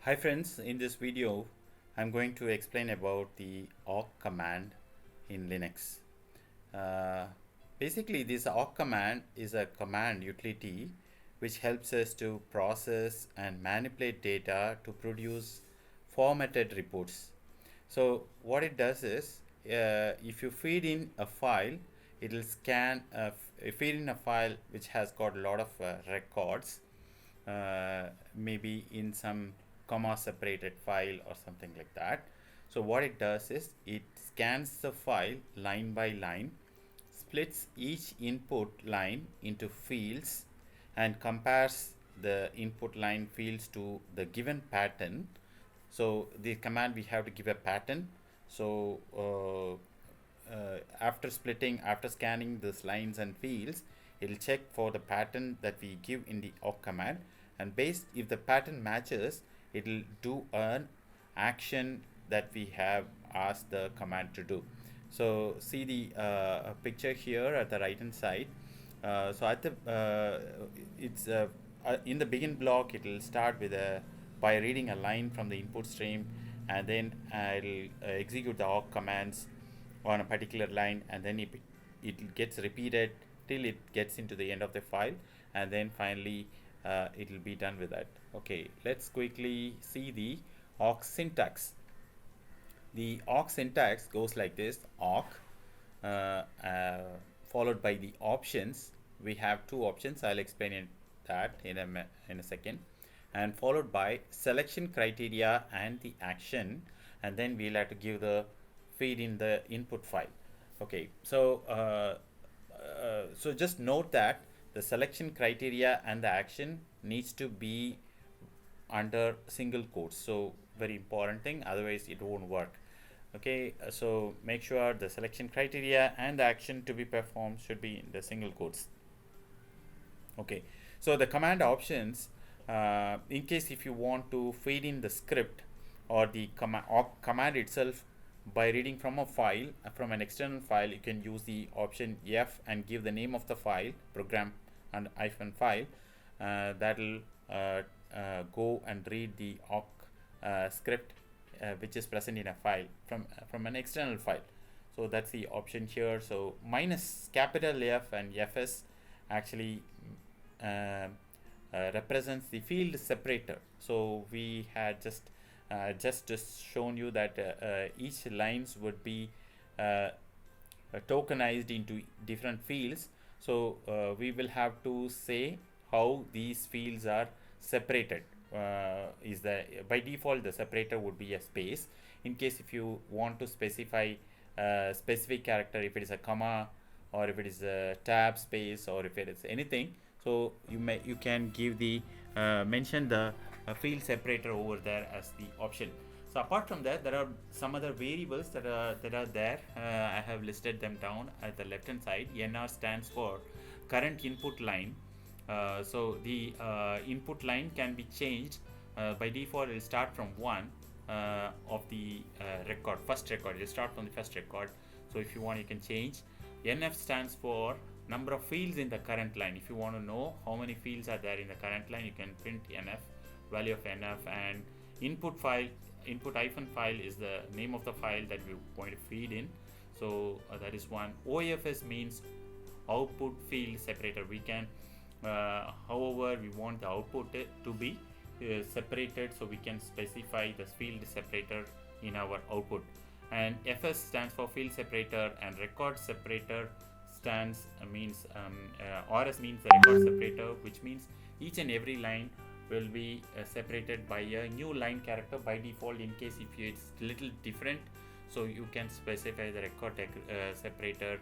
Hi friends, in this video I'm going to explain about the awk command in Linux. Uh, Basically this awk command is a command utility which helps us to process and manipulate data to produce formatted reports. So what it does is if you feed in a file, it will scan feed in a file which has got a lot of records, maybe in some comma separated file or something like that. So what it does is it scans the file line by line, splits each input line into fields, and compares the input line fields to the given pattern. So the command, we have to give a pattern. So after scanning these lines and fields, it will check for the pattern that we give in the awk command, and based if the pattern matches, it will do an action that we have asked the command to do. So see the picture here at the right hand side. So at the it's in the begin block, it will start with a by reading a line from the input stream, and then I'll execute the awk commands on a particular line, and then it gets repeated till it gets into the end of the file, and then finally it will be done with that. Okay, let's quickly see the awk syntax. The awk syntax goes like this: awk followed by the options. We have two options. I'll explain that in a second, and followed by selection criteria and the action, and then we'll have to give the feed in the input file. Okay, so just note that the selection criteria and the action needs to be under single quotes. So very important thing, otherwise it won't work. Okay, so make sure the selection criteria and the action to be performed should be in the single quotes. Okay, so the command options, in case if you want to feed in the script or the command itself by reading from a file, from an external file, you can use the option F and give the name of the file, program and hyphen file. That'll go and read the awk script which is present in a file from an external file. So that's the option here. So minus capital F and Fs actually uh, represents the field separator. So we had just shown you that each lines would be tokenized into different fields. So we will have to say how these fields are separated. Is the by default the separator would be a space. In case if you want to specify a specific character, if it is a comma or if it is a tab space or if it is anything, so you can give the mention the field separator over there as the option. So apart from that, there are some other variables that are there. I have listed them down at the left hand side. NR stands for current input line. So the input line can be changed. By default, it will start from one of the first record. You start from the first record. So if you want, you can change. NF stands for number of fields in the current line. If you want to know how many fields are there in the current line, you can print NF, value of NF. And input hyphen file is the name of the file that we're going to feed in. So that is one. OFS means output field separator. We can however we want the output to be separated, so we can specify the field separator in our output. And FS stands for field separator, and record separator stands means RS means the record separator, which means each and every line will be separated by a new line character by default. In case if it's little different, so you can specify the record separator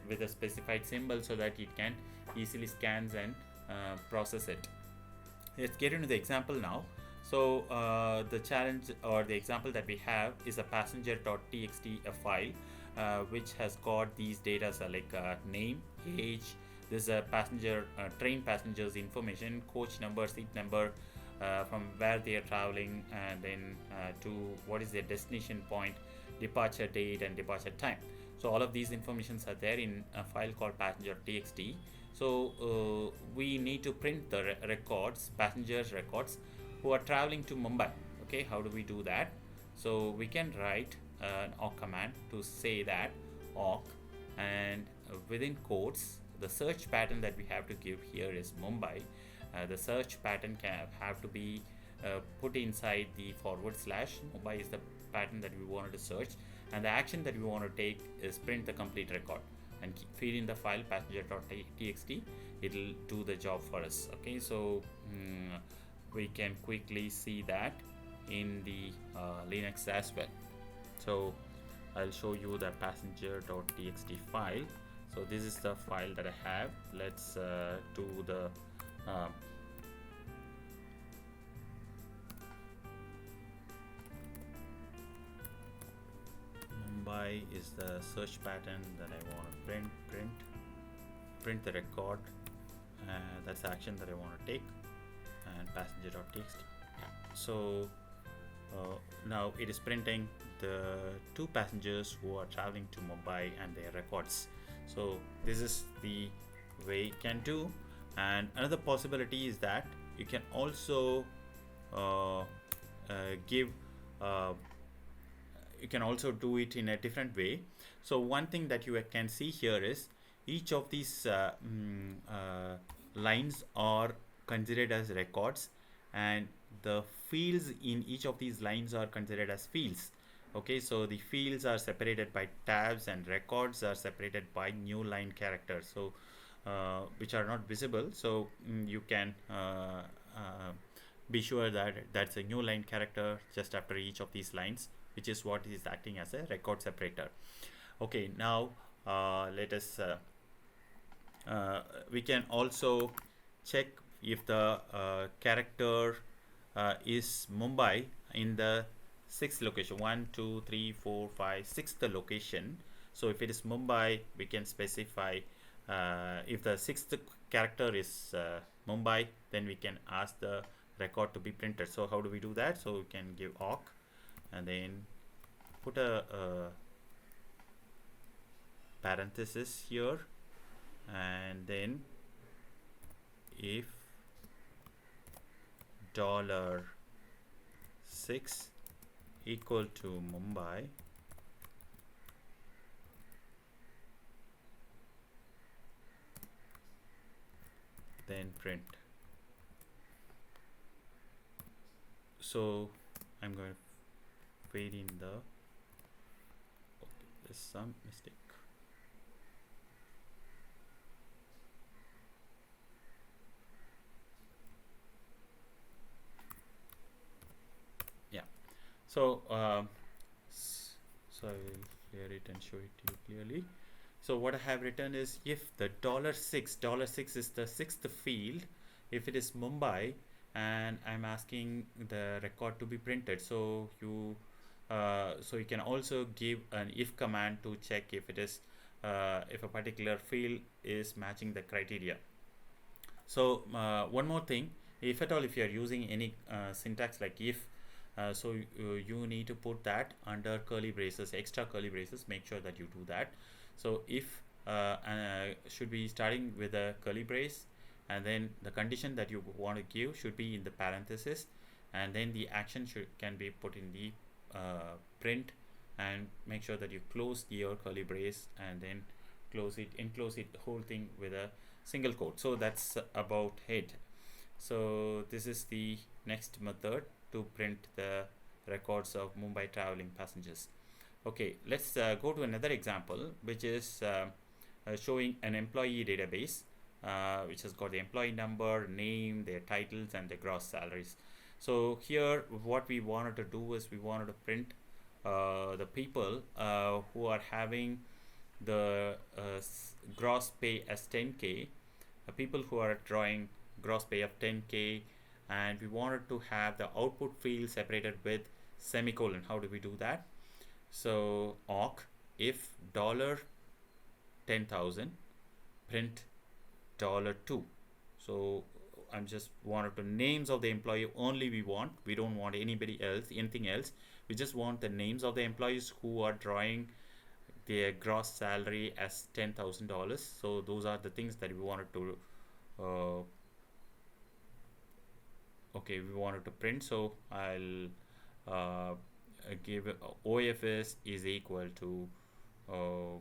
with a specified symbol so that it can easily scans and process it. Let's get into the example now. So the challenge or the example that we have is a passenger.txt file which has got these data like name, age, this is a passenger train passengers information, coach number, seat number, from where they are traveling, and then to what is their destination point, departure date and departure time. So all of these informations are there in a file called passenger.txt. So we need to print the records, passengers records who are traveling to Mumbai. Okay, how do we do that? So we can write an awk command to say that awk, and within quotes the search pattern that we have to give here is Mumbai. The search pattern can have to be put inside the forward slash. Mumbai is the pattern that we wanted to search, and the action that we want to take is print the complete record and feed in the file passenger.txt. It'll do the job for us. Okay, so we can quickly see that in the Linux as well. So I'll show you the passenger.txt file. So this is the file that I have. Let's do the Mumbai is the search pattern that I want to print the record. That's the action that I want to take, and passenger.txt. So now it is printing the two passengers who are traveling to Mumbai and their records. So this is the way you can do. And another possibility is that you can also give you can also do it in a different way. So one thing that you can see here is each of these lines are considered as records, and the fields in each of these lines are considered as fields. Okay, so the fields are separated by tabs and records are separated by new line characters, so which are not visible. So you can be sure that that's a new line character just after each of these lines, which is what is acting as a record separator. Okay, now let us we can also check if the character is Mumbai in the sixth location, 1 2 3 4 5 sixth location. So if it is Mumbai, we can specify if the sixth character is Mumbai, then we can ask the record to be printed. So how do we do that? So we can give awk and then put a parenthesis here, and then if $6 equal to Mumbai, then print. So I'm going to fade in the there's some mistake. Yeah, so so I will clear it and show it to you clearly. So what I have written is if the $6 is the sixth field, if it is Mumbai, and I'm asking the record to be printed, so you can also give an if command to check if it is if a particular field is matching the criteria. So one more thing, if at all if you are using any syntax like if, so you need to put that under curly braces, extra curly braces. Make sure that you do that. So if should be starting with a curly brace, and then the condition that you want to give should be in the parenthesis, and then the action can be put in the print, and make sure that you close your curly brace and then enclose it whole thing with a single quote. So that's about it. So this is the next method to print the records of Mumbai traveling passengers. Okay, let's go to another example, which is showing an employee database which has got the employee number, name, their titles, and their gross salaries. So here what we wanted to do is we wanted to print the people who are having the gross pay as 10K, people who are drawing gross pay of 10K, and we wanted to have the output field separated with semicolon. How do we do that? So awk if $10,000 print $2. So I'm just wanted to names of the employee only we don't want anything else. We just want the names of the employees who are drawing their gross salary as $10,000. So those are the things that we wanted to okay, we wanted to print, so I'll give OFS is equal to uh,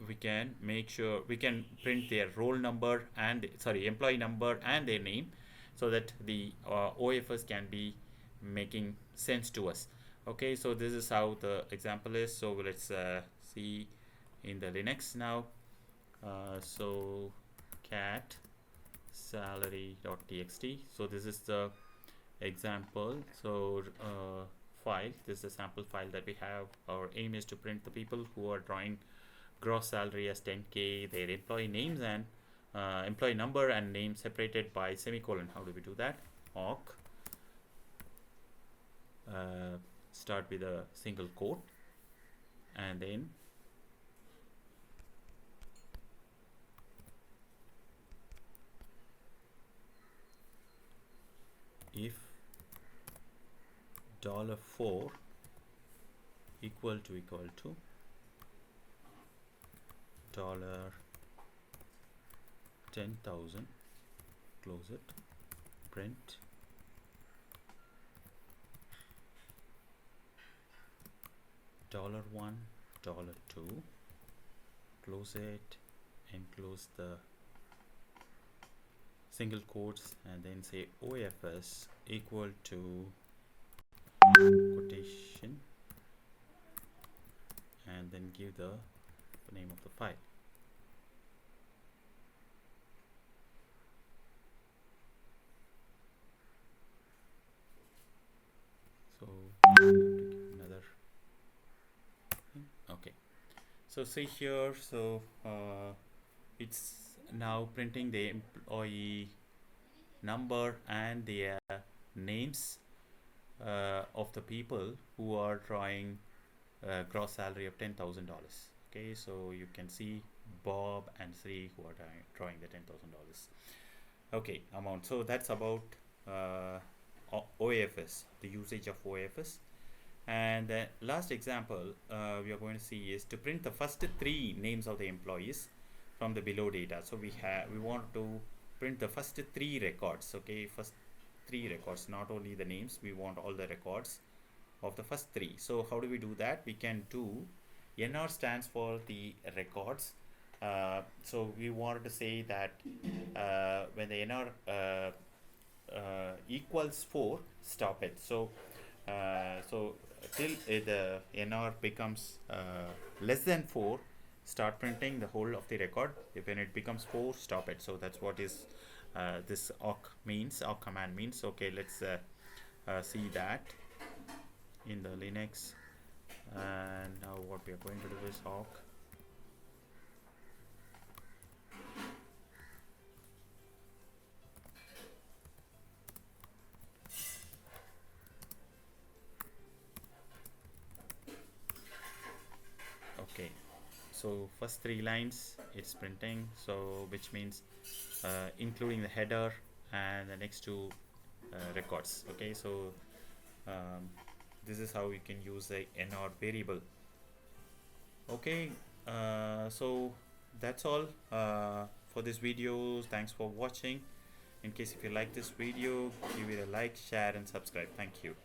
we can make sure we can print their roll number and sorry employee number and their name, so that the OFS can be making sense to us. Okay, so this is how the example is. So let's see in the Linux now. So cat salary.txt. So this is the example. So file, this is a sample file that we have. Our aim is to print the people who are drawing gross salary as 10k, their employee names and employee number and name separated by semicolon. How do we do that? Awk, start with a single quote, and then if $4 equal to $10,000, close it, print $1, $2, close it and close the single quotes, and then say OFS equal to quotation, and then give the name of the file. So another thing. Okay, so see here, so it's now printing the employee number and the names of the people who are drawing gross salary of $10,000. Okay, so you can see Bob and Sri who are drawing the $10,000 okay amount. So that's about OFS, the usage of OFS. And the last example we are going to see is to print the first 3 names of the employees from the below data. So we want to print the first 3 records. Okay, first 3 records, not only the names, we want all the records of the first 3. So how do we do that? We can do NR stands for the records. So we wanted to say that when the NR equals 4, stop it. So till the NR becomes less than 4, start printing the whole of the record. When it becomes 4, stop it. So that's what is this awk means, awk command means. Okay, let's see that in the Linux. And now what we are going to do is awk. Okay, so first 3 lines it's printing, so which means including the header and the next 2 records. Okay, so this is how you can use the NR variable. Okay, so that's all for this video. Thanks for watching. In case if you like this video, give it a like, share and subscribe. Thank you.